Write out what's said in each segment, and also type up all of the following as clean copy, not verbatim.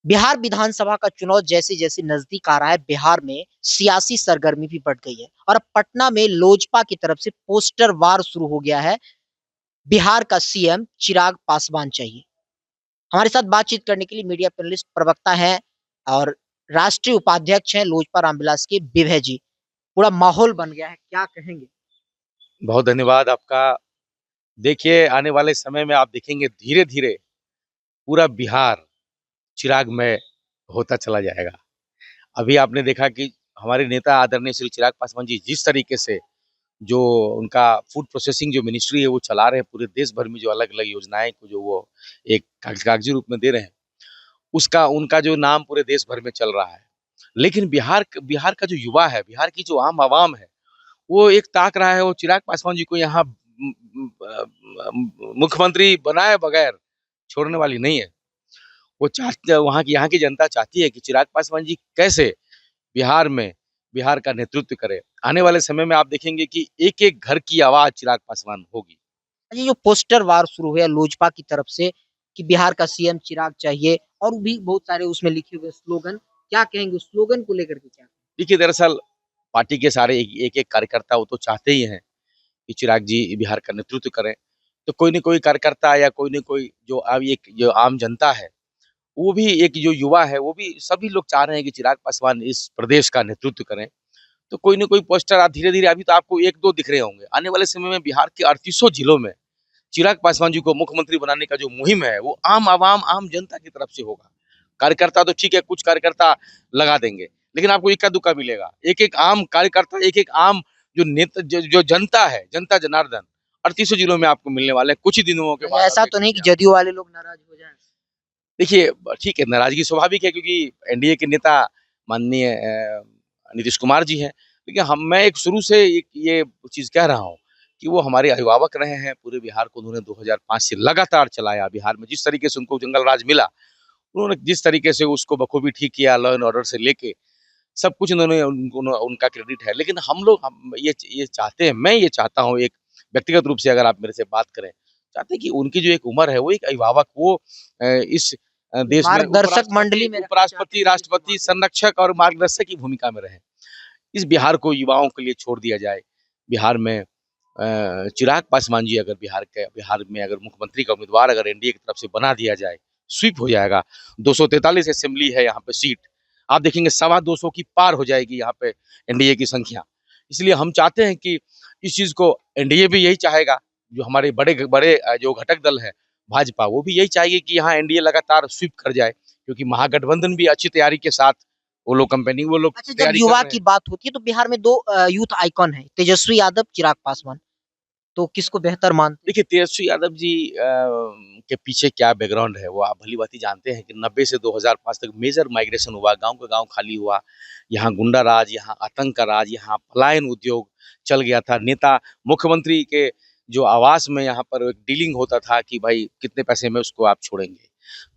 बिहार विधानसभा का चुनाव जैसे जैसे नजदीक आ रहा है, बिहार में सियासी सरगर्मी भी बढ़ गई है और अब पटना में लोजपा की तरफ से पोस्टर वार शुरू हो गया है। बिहार का सीएम चिराग पासवान चाहिए। हमारे साथ बातचीत करने के लिए मीडिया पैनलिस्ट प्रवक्ता हैं और राष्ट्रीय उपाध्यक्ष हैं लोजपा रामविलास के विभय जी। पूरा माहौल बन गया है, क्या कहेंगे? बहुत धन्यवाद आपका। देखिए, आने वाले समय में आप देखेंगे धीरे धीरे पूरा बिहार चिरागमय होता चला जाएगा। अभी आपने देखा कि हमारे नेता आदरणीय श्री चिराग पासवान जी जिस तरीके से जो उनका फूड प्रोसेसिंग जो मिनिस्ट्री है वो चला रहे हैं, पूरे देश भर में जो अलग अलग योजनाएं को जो वो एक कागजी रूप में दे रहे हैं, उसका उनका जो नाम पूरे देश भर में चल रहा है। लेकिन बिहार बिहार का जो युवा है, बिहार की जो आम आवाम है, वो एक ताक रहा है वो चिराग पासवान जी को यहाँ मुख्यमंत्री बनाए बगैर छोड़ने वाली नहीं है। वो चाहते, वहाँ की यहाँ की जनता चाहती है कि चिराग पासवान जी कैसे बिहार में बिहार का नेतृत्व करे। आने वाले समय में आप देखेंगे कि एक एक घर की आवाज चिराग पासवान होगी। ये जो पोस्टर वार शुरू हुआ लोजपा की तरफ से कि बिहार का सीएम चिराग चाहिए और भी बहुत सारे उसमें लिखे हुए स्लोगन, क्या कहेंगे उस स्लोगन को लेकर के? क्या देखिए, दरअसल पार्टी के सारे एक एक कार्यकर्ता वो तो चाहते ही हैं कि चिराग जी बिहार का नेतृत्व करें। तो कोई न कोई कार्यकर्ता या कोई न कोई जो अब एक जो आम जनता है, वो भी एक जो युवा है, वो भी सभी लोग चाह रहे हैं कि चिराग पासवान इस प्रदेश का नेतृत्व करें। तो कोई न कोई पोस्टर आप धीरे-धीरे, अभी तो आपको 1-2 दिख रहे होंगे। आने वाले समय में बिहार के 38 जिलों में चिराग पासवान जी को मुख्यमंत्री बनाने का जो मुहिम है, वो आम आवाम, आम जनता की तरफ से होगा। कार्यकर्ता तो ठीक है, कुछ कार्यकर्ता लगा देंगे, लेकिन आपको इक्का-दुक्का मिलेगा। एक-एक आम कार्यकर्ता, एक-एक आम जो नेता, जो जनता है, जनता जनार्दन 38 जिलों में आपको मिलने वाले हैं। कुछ ही दिनों के बाद आप ऐसा तो नहीं कि देखेंगे। जदयू वाले लोग नाराज हो जाएं? देखिए, ठीक है, नाराजगी स्वाभाविक है क्योंकि एनडीए के नेता माननीय नीतीश कुमार जी हैं। लेकिन मैं एक शुरू से एक ये चीज़ कह रहा हूँ कि वो हमारे अभिभावक रहे हैं। पूरे बिहार को उन्होंने 2005 से लगातार चलाया। बिहार में जिस तरीके से उनको जंगल राज मिला, उन्होंने जिस तरीके से उसको बखूबी ठीक किया, लॉ एंड ऑर्डर से लेके सब कुछ उन्होंने उनका क्रेडिट है। लेकिन हम लोग ये चाहते हैं, मैं ये चाहता हूँ, एक व्यक्तिगत रूप से अगर आप मेरे से बात करें, चाहते हैं कि उनकी जो एक उम्र है वो एक अभिभावक, वो इस देश में मार्गदर्शक मंडली में रखना चाहते उपराष्ट्रपति, हैं देश को राष्ट्रपति, आगे। संरक्षक और मार्गदर्शक की भूमिका में रहे। इस बिहार को युवाओं के लिए छोड़ दिया जाए। बिहार में चिराग पासवान जी अगर बिहार में अगर मुख्यमंत्री का उम्मीदवार अगर एनडीए की तरफ से बना दिया जाए, स्वीप हो जाएगा। 243 असेंबली है यहाँ पे सीट, आप देखेंगे 225 की पार हो जाएगी यहाँ पे एनडीए की संख्या। इसलिए हम चाहते हैं कि इस चीज को एनडीए भी यही चाहेगा, जो हमारे बड़े बड़े जो घटक दल है भाजपा, वो भी यही चाहिए कि यहाँ एनडीए लगातार स्वीप कर जाए, क्योंकि महागठबंधन भी अच्छी तैयारी के साथ वो लोग अच्छा, जब तैयारी कर युवा रहे की हैं। बात होती है तो बिहार में दो यूथ आइकॉन है, तेजस्वी यादव, चिराग पासवान। तो किसको बेहतर मानते हैं? देखिए, तेजस्वी यादव जी के पीछे क्या बैकग्राउंड है वो आप भली-भांति जानते हैं कि 90 से 2005 तक मेजर माइग्रेशन हुआ, गाँव का गाँव खाली हुआ। यहाँ गुंडा राज, यहाँ आतंक का राज, यहाँ पलायन उद्योग चल गया था। नेता मुख्यमंत्री के जो आवास में यहाँ पर एक डीलिंग होता था कि भाई कितने पैसे में उसको आप छोड़ेंगे।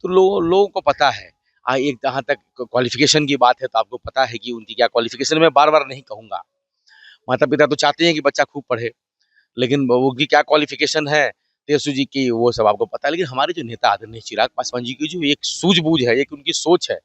तो लोगों को पता है। एक जहाँ तक क्वालिफ़िकेशन की बात है तो आपको पता है कि उनकी क्या क्वालिफ़िकेशन, मैं बार-बार नहीं कहूँगा। माता-पिता तो चाहते हैं कि बच्चा खूब पढ़े। लेकिन वो की क्या क्वालिफिकेशन है तेजस्वी जी की, वो सब आपको पता है। लेकिन हमारे जो नेता आदरणीय चिराग पासवान जी की जो एक सूझबूझ है, एक उनकी सोच है,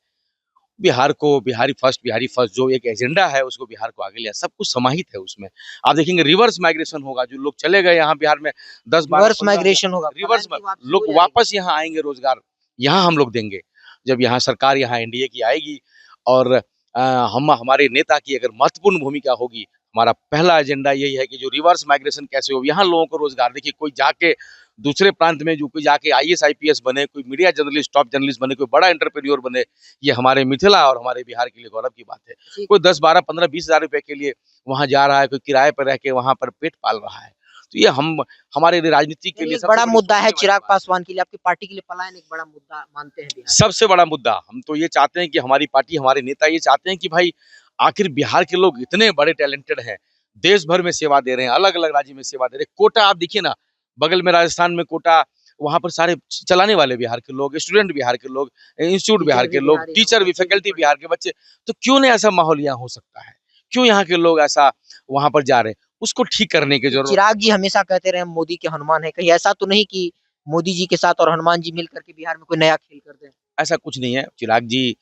बिहार को बिहारी फर्स्ट जो एक एजेंडा है उसको बिहार को आगे लिया, सब कुछ समाहित है उसमें। आप देखेंगे रिवर्स माइग्रेशन होगा, जो लोग चले गए यहाँ बिहार में 10 12 रिवर्स 15 माइग्रेशन होगा, रिवर्स पलायन में की वापसी हो लोग जाएगी। वापस यहाँ आएंगे, रोजगार यहाँ हम लोग देंगे। जब यहाँ सरकार यहाँ एनडीए की आएगी और हम हमारे नेता की अगर महत्वपूर्ण भूमिका होगी, हमारा पहला एजेंडा यही है कि जो रिवर्स माइग्रेशन कैसे हो, यहाँ लोगों को रोजगार। देखिए, कोई जाके दूसरे प्रांत में जो कोई जाके आईएएस आईपीएस बने, कोई मीडिया जर्नलिस्ट, टॉप जर्नलिस्ट बने, कोई बड़ा एंटरप्रेन्योर बने, ये हमारे मिथिला और हमारे बिहार के लिए गौरव की बात है। ठीक। कोई 10 12 15 20 हजार रुपए के लिए वहां जा रहा है, कोई किराए पर रह के वहां पर पेट पाल रहा है। तो ये हम हमारे राजनीति के यानी लिए एक सबसे बड़ा बड़ी मुद्दा है सोचने वाली चिराग बात है। पासवान के लिए, आपकी पार्टी के लिए पलायन एक बड़ा मुद्दा मानते हैं बिहार में? सबसे बड़ा मुद्दा हम तो ये चाहते हैं कि हमारी पार्टी, हमारे नेता ये चाहते हैं कि भाई आखिर बिहार के लोग इतने बड़े टैलेंटेड हैं, देश भर में सेवा दे रहे हैं, अलग अलग राज्य में सेवा दे रहे हैं। कोटा आप देखिए ना, बगल में राजस्थान में कोटा, वहां पर सारे चलाने वाले बिहार के लोग, स्टूडेंट बिहार के लोग, इंस्टीट्यूट टीचर बिहार भी के लोग, बिहारी हैं, टीचर भी, बच्चे भी फैकल्टी पढ़ बिहार के बच्चे। तो क्यों नहीं ऐसा माहौल यहाँ हो सकता है? क्यों यहाँ के लोग ऐसा वहां पर जा रहे हैं? उसको ठीक करने की कि जरूरत है। चिराग जी हमेशा कहते रहे हम मोदी के हनुमान है, कहीं ऐसा तो नहीं कि मोदी जी के साथ और हनुमान जी मिल करके बिहार में कोई नया खेल कर दें? ऐसा कुछ नहीं है। चिराग जी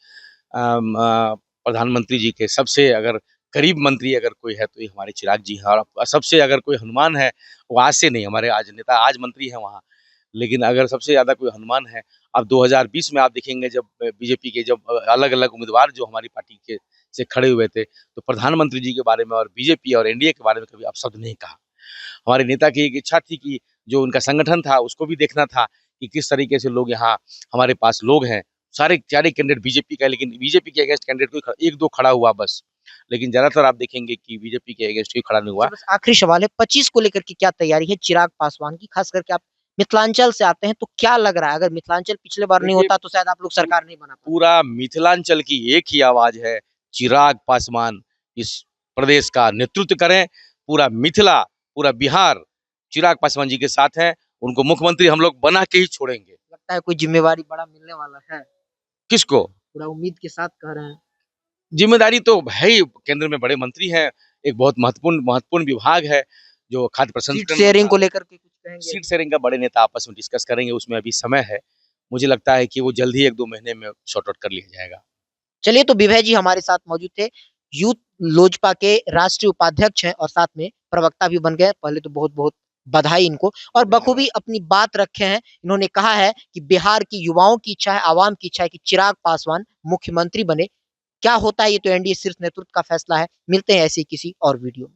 प्रधानमंत्री जी के सबसे अगर करीब मंत्री अगर कोई है तो ये हमारे चिराग जी हैं, और सबसे अगर कोई हनुमान है, वो आज से नहीं, हमारे आज नेता आज मंत्री हैं वहाँ। लेकिन अगर सबसे ज़्यादा कोई हनुमान है, अब 2020 में आप देखेंगे जब बीजेपी के जब अलग-अलग उम्मीदवार जो हमारी पार्टी के से खड़े हुए थे, तो प्रधानमंत्री जी के बारे में और बीजेपी और एनडीए के बारे में कभी अपशब्द नहीं कहा। हमारे नेता की एक इच्छा थी कि जो उनका संगठन था उसको भी देखना था कि किस तरीके से लोग यहाँ हमारे पास लोग हैं। सारे कैंडिडेट बीजेपी का है, लेकिन बीजेपी के अगेंस्ट कैंडिडेट कोई 1-2 खड़ा हुआ बस। लेकिन ज़्यादातर आप देखेंगे कि बीजेपी के अगेंस्ट कोई खड़ा नहीं जी, हुआ। बस आखिरी सवाल है, 25 को लेकर के क्या तैयारी है चिराग पासवान की? खास करके आप मिथिलांचल से आते हैं, तो क्या लग रहा है अगर मिथिलांचल पिछले बार नहीं देखिए, होता तो शायद आप लोग सरकार नहीं बना पाते? पूरा मिथिलांचल की एक ही आवाज़ है, चिराग पासवान इस प्रदेश का नेतृत्व करें। पूरा मिथिला, पूरा बिहार चिराग पासवान जी के साथ है। उनको मुख्यमंत्री हम लोग बना के ही छोड़ेंगे। लगता है कोई ज़िम्मेवारी बड़ा मिलने वाला है, किसको? पूरा उम्मीद के साथ कह रहे हैं। जिम्मेदारी तो है ही, केंद्र में बड़े मंत्री हैं, एक बहुत महत्वपूर्ण महत्वपूर्ण विभाग है, जो खाद्य सीट प्रसंस्करण शेयरिंग विभाग। को लेकर के कुछ कहेंगे? सीट शेयरिंग का बड़े नेता आपस में डिस्कस करेंगे, उसमें अभी समय है। मुझे लगता है कि वो जल्द ही 1-2 महीने में सॉर्ट आउट कर लिया जाएगा। चलिए, तो विभय जी हमारे साथ मौजूद थे। यूथ लोजपा के राष्ट्रीय उपाध्यक्ष हैं और साथ में प्रवक्ता भी बन गए। पहले तो बहुत-बहुत बधाई इनको और बखूबी अपनी बात रखे हैं। इन्होंने कहा है कि बिहार की युवाओं की इच्छा है, आवाम की इच्छा है कि चिराग पासवान मुख्यमंत्री बने। क्या होता है ये तो एनडीए शीर्ष नेतृत्व का फैसला है। मिलते हैं ऐसे ही किसी और वीडियो में।